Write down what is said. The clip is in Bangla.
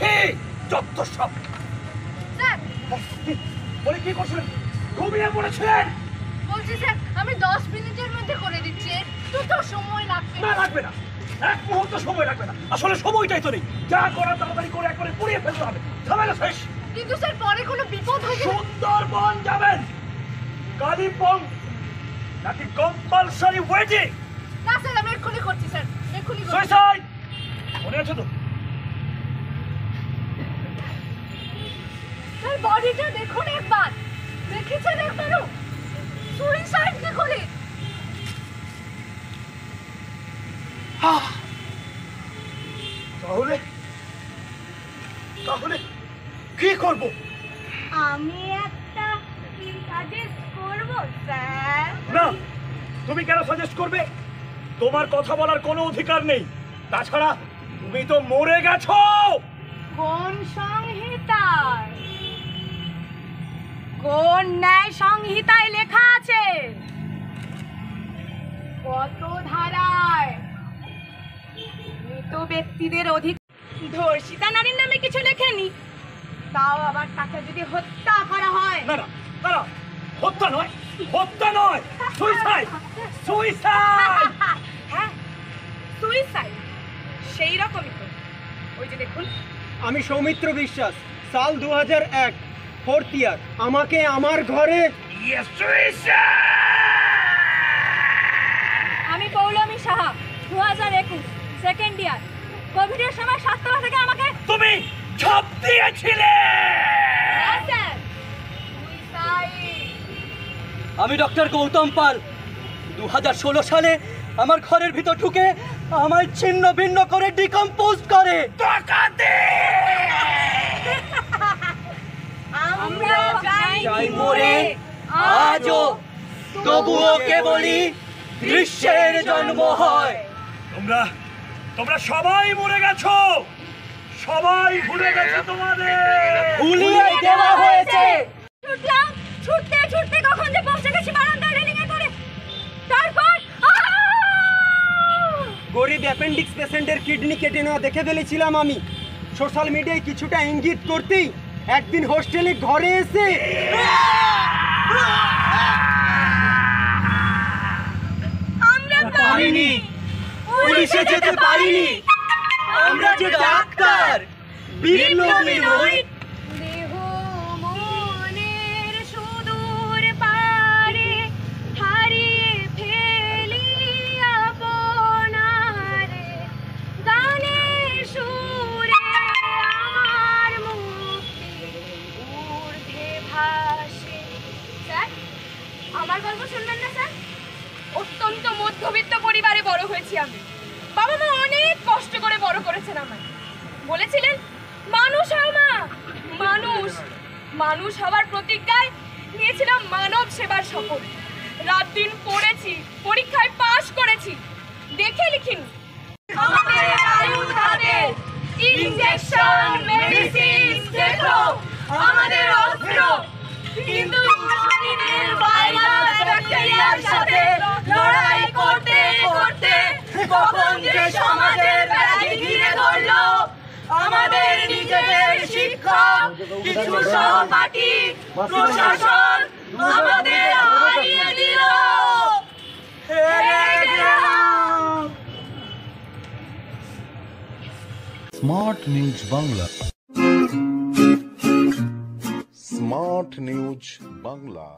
বলেছি যত সব বলে কি করছিলেন? ঘুমিয়ে পড়েছিলেন। বলছি স্যার আমি 10 মিনিটের মধ্যে করে দিচ্ছি, একটু তো সময় লাগবে। না লাগবে না, এক মুহূর্ত সময় লাগবে না। আসলে সময়টাই তো নেই। যা করার তাড়াতাড়ি করে একবারে পুড়িয়ে ফেলতে হবে। ঝামেলা শেষ। কিন্তু স্যার পরে কোনো বিপদ হয়ে গেলে? সুন্দরবন যাবেন, কালিম্পং নাকি কম্পালসারি ওয়েটিং? না স্যার আমি এক্ষুনি করছি স্যার, এক্ষুনি করছি। সুইসাইড মনে আছে তো? স্যার বডিটা দেখুন একবার, দেখেছেন একবারও? সুইসাইড কি করে? তাহলে তাহলে কি করব? আমি একটা সাজেস্ট করব স্যার। না, তুমি কেন সাজেস্ট করবে? তোমার কথা বলার কোনো অধিকার নেই। তাছাড়া তুমি তো মরে গেছো। কোন সংহিতায়, কোন ন্যায় সংহিতায় লেখা আছে? কত ধারায় মৃত ব্যক্তিদের অধিকার? ধর্ষিতা নারীর নামে কিছু লেখেনি, তাও আবার তাকে যদি হত্যা করা হয়। না না না, হত্যা নয়, হত্যা নয়, সুইসাইড, সুইসাইড। হ্যাঁ সুইসাইড, সেই রকমই তো। ওই যে দেখুন। আমি সৌমিত্র বিশ্বাস, সাল 2001, 4th ইয়ার। আমাকে আমার ঘরে। আমি পৌলমী সাহা, 2021, 2nd ইয়ার। কোভিডের সময় স্বাস্থ্য থেকে আমাকে তুমি ছাপ দিয়েছিলে। আমি ডক্টর গৌতম পাল, 2016 সালে আমার ঘরের ভিতর ঢুকে আমায় ছিন্ন ভিন্ন করে ডিকম্পোজ করে। আমরা যাই মরে আজও, তবুও কেবলই দৃশ্যের জন্ম হয়। তোমরা সবাই মরে গেছো, সবাই ভুলে গেছো তোমাদের। ভুলিয়ে দেওয়া হয়েছে। ছুটলাম, ছুটতে ছুটতে কখন যে পৌঁছে গেছি বারান্দার রেলিং এ করে। তারপর গরিব অ্যাপেন্ডিক্স পেশেন্টের কিডনি কেটে নেওয়া দেখে ফেলেছিলাম আমি। সোশ্যাল মিডিয়ায় কিছুটা ইঙ্গিত করতেই একদিন হোস্টেলে ঘরে এসে আমরা পারিনি, পুলিশে যেতে পারিনি। আমরা যে ডাক্তার, বিপ্লবী নই। দেহ মনের সুদূর পারে হারিয়ে ফেলি আপনারে। গানের সুরে আমার মুক্তি ঊর্ধ্বে ভাসে। স্যার আমার গল্প শুনবেন না স্যার? অত্যন্ত মধ্যবিত্ত পরিবারে বড় হয়েছি আমি। বাবা মা অনেক কষ্ট করে বড় করেছেন আমায়। বলেছিলেন মানুষ হও মা, মানুষ। মানুষ হওয়ার প্রতিজ্ঞায় নিয়েছিলাম মানব সেবার শপথ। রাত দিন পড়েছি, পরীক্ষায় পাশ করেছি। দেখে লিখিনি আমাদের আয়ুধ হাতে, ইনজেকশন মেডিসিন দেখো আমাদের অস্ত্র। কিন্তু শরীরের ভাইরাস ব্যাকটেরিয়ার সাথে লড়াই করতে করতে কখন যে সমাজের ব্যাধি ঘিরে ধরলো, আমাদের নিজেদের শিক্ষক, কিছু সহপাঠী, প্রশাসন আমাদের হারিয়ে দিল। Smart news Bangla, smart news Bangla.